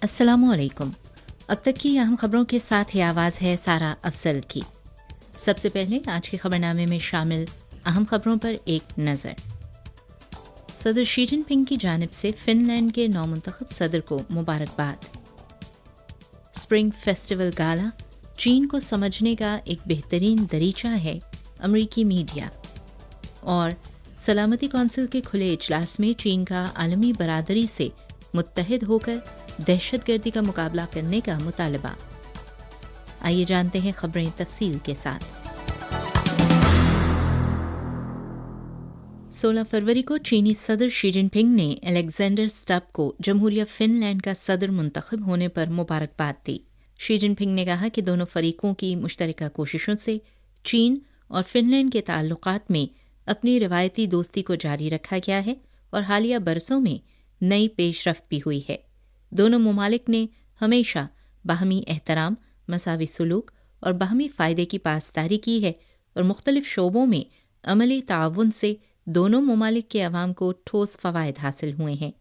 अस्सलामुअलैकुम। अब तक की अहम खबरों के साथ ये आवाज़ है सारा अफजल की। सबसे पहले आज के खबरनामे में शामिल अहम खबरों पर एक नज़र। सदर शी जिनपिंग की जानिब से फिनलैंड के नौमुंतखब सदर को मुबारकबाद। स्प्रिंग फेस्टिवल गाला चीन को समझने का एक बेहतरीन दरीचा है, अमरीकी मीडिया। और सलामती कौंसिल के खुले इजलास में चीन का आलमी बरादरी से मुत्तहिद होकर दहशतगर्दी का मुकाबला करने का मुतालबा। आइए जानते हैं खबरें तफसील के साथ। 16 फरवरी को चीनी सदर शी जिनपिंग ने अलेक्जेंडर स्टब को जमहूरिया फिनलैंड का सदर मुंतखब होने पर मुबारकबाद दी। शी जिनपिंग ने कहा कि दोनों फरीकों की मुश्तरका कोशिशों से चीन और फिनलैंड के ताल्लुकात में अपनी रिवायती दोस्ती को जारी रखा गया है और हालिया बरसों में नई पेशरफ्त भी हुई है। दोनों ममालिक ने हमेशा बाहमी एहतराम, मसावी सलूक और बाहमी फ़ायदे की पासदारी की है और मुख्तलिफ शोबों में अमली ताउन से दोनों ममालिक के अवाम को ठोस फ़वायद हासिल हुए हैं।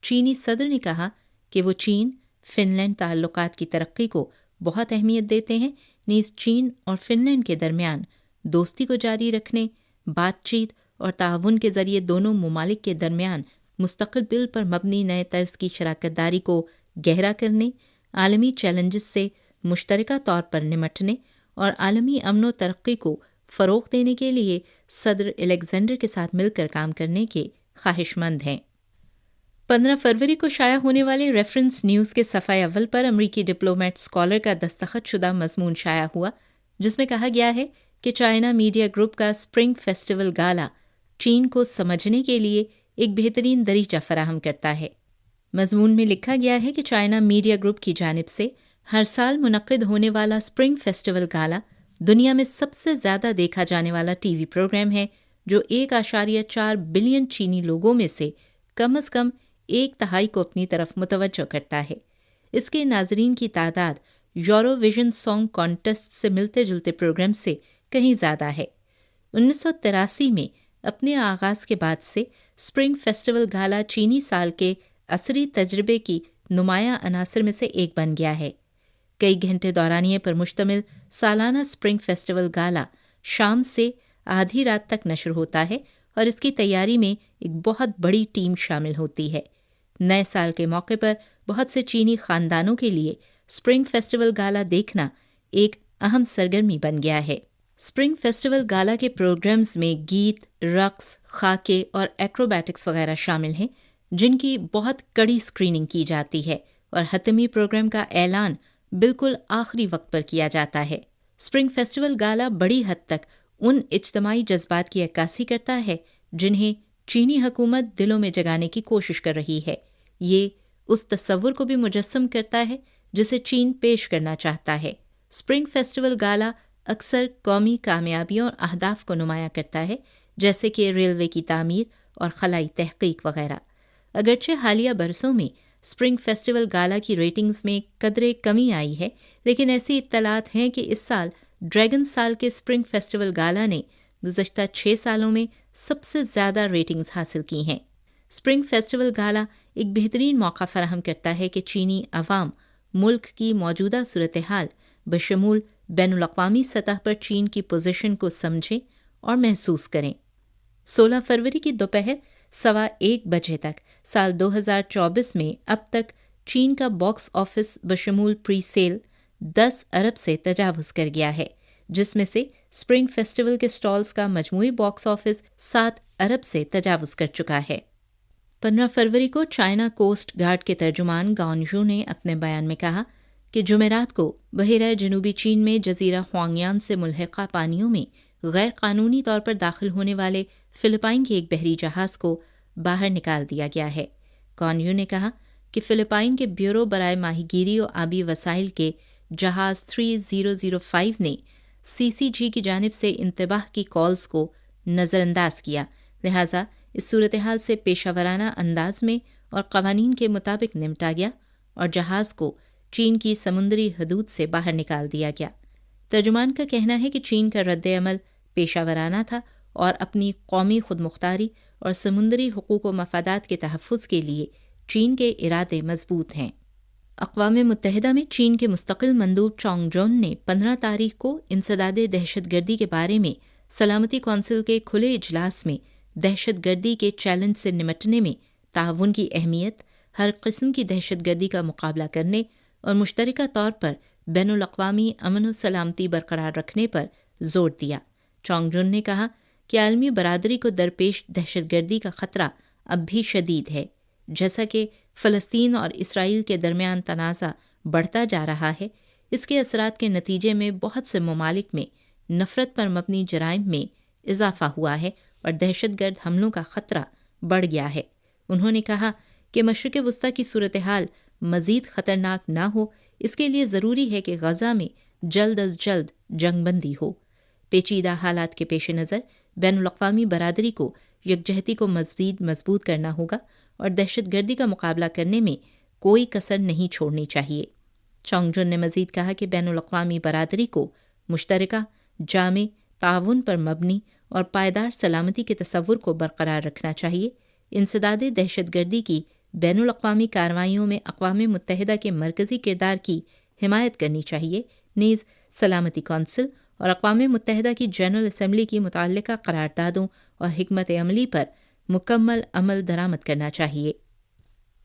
चीनी सदर ने कहा कि वो चीन फिनलैंड ताल्लुकात की तरक्की को बहुत अहमियत देते हैं। नीज़ चीन और फिनलैंड के दरमियान दोस्ती को जारी रखने, बातचीत और ताउन के ज़रिए दोनों ममालिक के दरमियान मुस्तक़बिल पर मबनी नए तर्ज की शराकतदारी को गहरा करने, आलमी चैलेंजेस से मुश्तरका तौर पर निमटने और आलमी अमन व तरक्की को फ़रोग़ देने के लिए सदर अलेक्जेंडर के साथ मिलकर काम करने के ख्वाहिशमंद हैं। 15 फरवरी को शाया होने वाले रेफरेंस न्यूज़ के सफ़ाए अव्वल पर अमरीकी डिप्लोमेट स्कॉलर का दस्तखत शुदा मज़मून शाया हुआ, जिसमें कहा गया है कि चाइना मीडिया ग्रुप का स्प्रिंग फेस्टिवल गाला चीन को समझने के लिए एक बेहतरीन दरीचा फराहम करता है। मज़मून में लिखा गया है कि चाइना मीडिया ग्रुप की जानिब से हर साल मुनक्किद होने वाला स्प्रिंग फेस्टिवल गाला दुनिया में सबसे ज़्यादा देखा जाने वाला टीवी प्रोग्राम है, जो 1.4 बिलियन चीनी लोगों में से कम एक तिहाई को अपनी तरफ मुतवज्जो करता है। इसके नाजरीन की तादाद यूरोविजन सॉन्ग कॉन्टेस्ट से मिलते जुलते प्रोग्राम से कहीं ज़्यादा है। 1983 में अपने आगाज़ के बाद से स्प्रिंग फेस्टिवल गाला चीनी साल के असरी तजर्बे की नुमाया अनासर में से एक बन गया है। कई घंटे दौरानिये पर मुश्तमिल सालाना स्प्रिंग फेस्टिवल गाला शाम से आधी रात तक नशर होता है और इसकी तैयारी में एक बहुत बड़ी टीम शामिल होती है। नए साल के मौके पर बहुत से चीनी ख़ानदानों के लिए स्प्रिंग फेस्टिवल गाला देखना एक अहम सरगर्मी बन गया है। स्प्रिंग फेस्टिवल गाला के प्रोग्राम्स में गीत, रक्स, खाके और एक्रोबैटिक्स वगैरह शामिल हैं, जिनकी बहुत कड़ी स्क्रीनिंग की जाती है और हतमी प्रोग्राम का ऐलान बिल्कुल आखिरी वक्त पर किया जाता है। स्प्रिंग फेस्टिवल गाला बड़ी हद तक उन इज्तमाई जज्बात की अक्कासी करता है जिन्हें चीनी हुकूमत दिलों में जगाने की कोशिश कर रही है। ये उस तस्वुर को भी मुजस्सम करता है जिसे चीन पेश करना चाहता है। स्प्रिंग फेस्टिवल गाला अक्सर कौमी कामयाबियों और अहदाफ को नुमाया करता है, जैसे कि रेलवे की तामीर और खलाई तहकीक वगैरह। अगरचे हालिया बरसों में स्प्रिंग फेस्टिवल गाला की रेटिंग्स में कदरे कमी आई है, लेकिन ऐसी इत्तलात हैं कि इस साल ड्रैगन साल के स्प्रिंग फेस्टिवल गाला ने गुज़श्ता 6 सालों में सबसे ज़्यादा रेटिंग्स हासिल की हैं। स्प्रिंग फेस्टिवल गाला एक बेहतरीन मौका फराहम करता है कि चीनी अवाम मुल्क की मौजूदा सूरत हाल बशमूल बैनुल-अक़वामी सतह पर चीन की पोजीशन को समझें और महसूस करें। 16 फरवरी की दोपहर 1:15 बजे तक साल 2024 में अब तक चीन का बॉक्स ऑफिस बशमूल प्री सेल 10 अरब से तजावुज़ कर गया है, जिसमें से स्प्रिंग फेस्टिवल के स्टॉल्स का मजमूई बॉक्स ऑफिस 7 अरब से तजावुज़ कर चुका है। 15 फरवरी को चाइना कोस्ट गार्ड के तर्जुमान गाओनजू ने अपने बयान में कहा कि जुमेरात को बहिरा जनूबी चीन में जजीरा ह्वांगयान से मुल्हिका पानियों में गैर कानूनी तौर पर दाखिल होने वाले फ़िलिपाइन के एक बहरी जहाज़ को बाहर निकाल दिया गया है। गाओनजू ने कहा कि फ़िलिपाइन के ब्यूरो बराए माहीगीरी और आबी वसाइल के जहाज़ 3005 ने CCG की जानिब से इंतबाह की कॉल्स को नज़रअंदाज किया, लिहाजा इस सूरत हाल से पेशावराना अंदाज में और क़वानीन के मुताबिक निपटा गया और जहाज़ को चीन की समुद्री हदूद से बाहर निकाल दिया गया। तर्जुमान का कहना है कि चीन का रद्द-ए-अमल पेशावराना था और अपनी कौमी खुदमुख्तारी और समुद्री हुकूक व मफादात के तहफ़्फ़ुज़ के लिए चीन के इरादे मजबूत हैं। अक़वाम मुत्तहिदा में चीन के मुस्तकिल मंदूब चोंग जुन ने 15 तारीख को इंसदाद दहशतगर्दी के बारे में सलामती कौंसिल के खुले इजलास में दहशतगर्दी के चैलेंज से निपटने में ताउन की अहमियत, हर किस्म की दहशतगर्दी का मुकाबला करने और मुश्तरका तौर पर बैनुल अक़वामी अमन व सलामती बरकरार रखने पर जोर दिया। चोंग जुन ने कहा कि आलमी बरादरी को दरपेश दहशतगर्दी का ख़तरा अब भी शदीद है। जैसा कि फ़लस्तीन और इसराइल के दरमियान तनाज़ा बढ़ता जा रहा है, इसके असरात के नतीजे में बहुत से ममालिक में नफ़रत पर मबनी जराइम में इजाफ़ा हुआ है और दहशतगर्द हमलों का ख़तरा बढ़ गया है। उन्होंने कहा कि मशरिक़ वस्ता की सूरत हाल मज़ीद ख़तरनाक ना हो, इसके लिए ज़रूरी है कि गज़ा में जल्द अज जल्द जंगबंदी हो। पेचीदा हालात के पेश नज़र बैनुल अक़वामी बरादरी को यकजहती को मज़ीद मजबूत करना होगा और दहशतगर्दी का मुकाबला करने में कोई कसर नहीं छोड़नी चाहिए। चोंग जुन ने मज़ीद कहा कि बैनुल अक़वामी बरादरी को मुश्तरका, जामे, ताउन पर मबनी और पायदार सलामती के तसव्वुर को बरकरार रखना चाहिए। इंसदाद दहशतगर्दी की बैनुल अक़वामी कार्रवाइयों में अक़वाम मुत्तहिदा के मरकज़ी किरदार की हिमायत करनी चाहिए। नीज़ सलामती कौंसिल और अक़वाम मुत्तहिदा की जनरल असम्बली की मुतअल्लिक़ा करारदादों और हिकमत अमली पर मुकम्मल अमल दरामद करना चाहिए।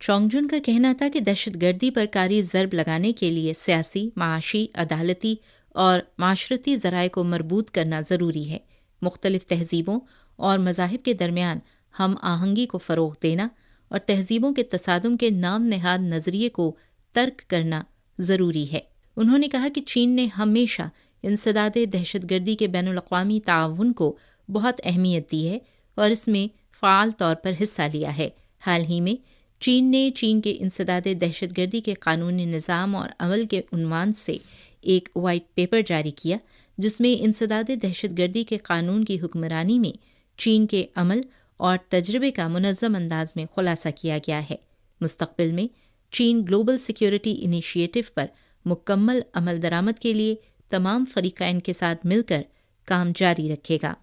चोंग जुन का कहना था कि दहशतगर्दी पर कारी ज़रब लगाने के लिए सियासी, माशी, अदालती और माशरती ज़राए को मरबूत करना ज़रूरी है। मुख्तलिफ़ तहज़ीबों और मज़ाहिब के दरमियान हम आहंगी को फ़रोग़ देना और तहज़ीबों के तसादुम के नाम नहाद नज़रिए को तर्क करना ज़रूरी है। उन्होंने कहा कि चीन ने हमेशा इंसदाद दहशतगर्दी के बैनुल अक़वामी ताउन को बहुत अहमियत दी है और इसमें फ़ाल तौर पर हिस्सा लिया है। हाल ही में चीन ने चीन के इंसदाद दहशतगर्दी के कानूनी निज़ाम और अमल के उन्वान से एक वाइट पेपर जारी किया, जिसमें इंसदाद दहशतगर्दी के कानून की हुक्मरानी में चीन के अमल और तजर्बे का मुनज़्ज़म अंदाज में खुलासा किया गया है। मुस्तक़बिल में चीन ग्लोबल सिक्योरिटी इनिशिएटिव पर मुकम्मल अमल दरामद के लिए तमाम फ़रीक़ैन के साथ मिलकर काम जारी रखेगा।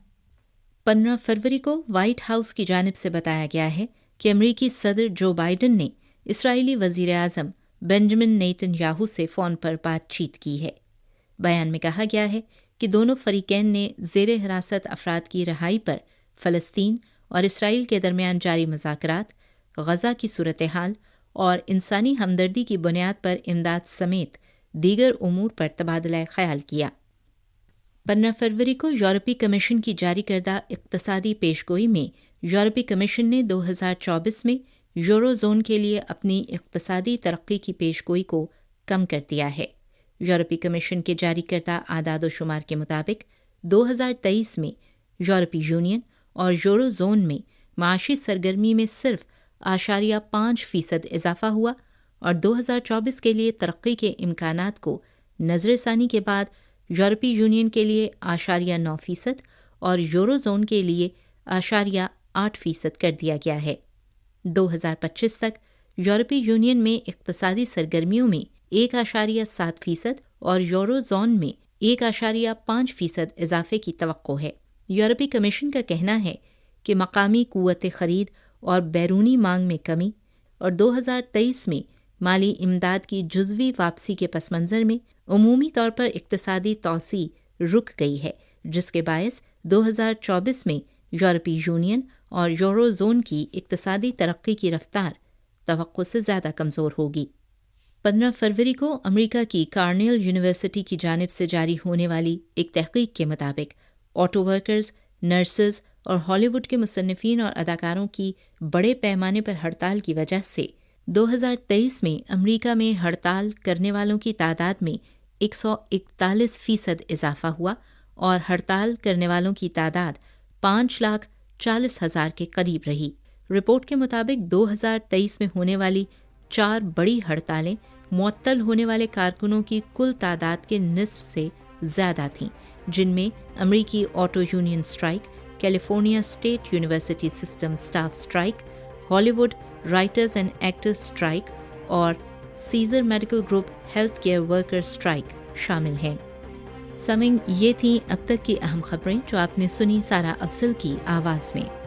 15 फरवरी को वाइट हाउस की जानिब से बताया गया है कि अमरीकी सदर जो बाइडन ने इसराइली वज़ीर आज़म बेंजामिन नेतन्याहू से फ़ोन पर बातचीत की है। बयान में कहा गया है कि दोनों फ़रीक़ैन ने ज़ेरे हिरासत अफराद की रहाई पर फ़लस्तीन और इसराइल के दरमियान जारी मुज़ाकरात, गज़ा की सूरत हाल और इंसानी हमदर्दी की बुनियाद पर इमदाद समेत दीगर उमूर पर तबादला ख़याल किया। 15 फरवरी को यूरोपीय कमीशन की जारी करदा इक़्तिसादी पेशगोई में यूरोपीय कमीशन ने 2024 में यूरो ज़ोन के लिए अपनी इक़्तिसादी तरक्की की पेशगोई को कम कर दिया है। यूरोपीय कमीशन के जारी करदा आदाद व शुमार के मुताबिक 2023 में यूरोपीय यूनियन और यूरो ज़ोन में माशी सरगर्मी में सिर्फ 0.5% इजाफा हुआ और 2024 के लिए तरक्की के इम्कानात को नज़रसानी के बाद यूरोपीय यूनियन के लिए 0.9% और यूरो ज़ोन के लिए 0.8% कर दिया गया है। 2025 तक यूरोपीय यूनियन में इक़्तिसादी सरगर्मियों में 1.7% और यूरो ज़ोन में 1.5% इजाफे की तवक्को है। यूरोपीय कमीशन का कहना है कि मकामी क़ुव्वत ख़रीद और बैरूनी मांग में कमी और 2023 में माली इमदाद की जुज़वी वापसी के पस मंज़र में उमूमी तौर पर इक़्तिसादी तौसी रुक गई है, जिसके बायस 2024 में यूरोपीय यूनियन और यूरो ज़ोन की इक़्तिसादी तरक्की की रफ्तार तवक्को से ज़्यादा कमज़ोर होगी। 15 फरवरी को अमेरिका की कार्नेल यूनिवर्सिटी की जानिब से जारी होने वाली एक तहक़ीक़ के मुताबिक ऑटो वर्कर्स, नर्सेज और हॉलीवुड के मुसन्निफ़ीन और अदाकारों की बड़े पैमाने पर हड़ताल की वजह से 2023 में अमेरिका में हड़ताल करने वालों की तादाद में 141% इजाफा हुआ और हड़ताल करने वालों की तादाद 5,40,000 के करीब रही। रिपोर्ट के मुताबिक 2023 में होने वाली 4 बड़ी हड़तालें मुअत्तल होने वाले कारकुनों की कुल तादाद के निस्फ से ज़्यादा थीं, जिनमें अमेरिकी auto union strike, California State University system staff strike, Hollywood writers and actors strike और Caesar medical group health care workers strike शामिल हैं। समिंग, ये थीं अब तक की अहम खबरें जो आपने सुनी सारा अफसल की आवाज़ में।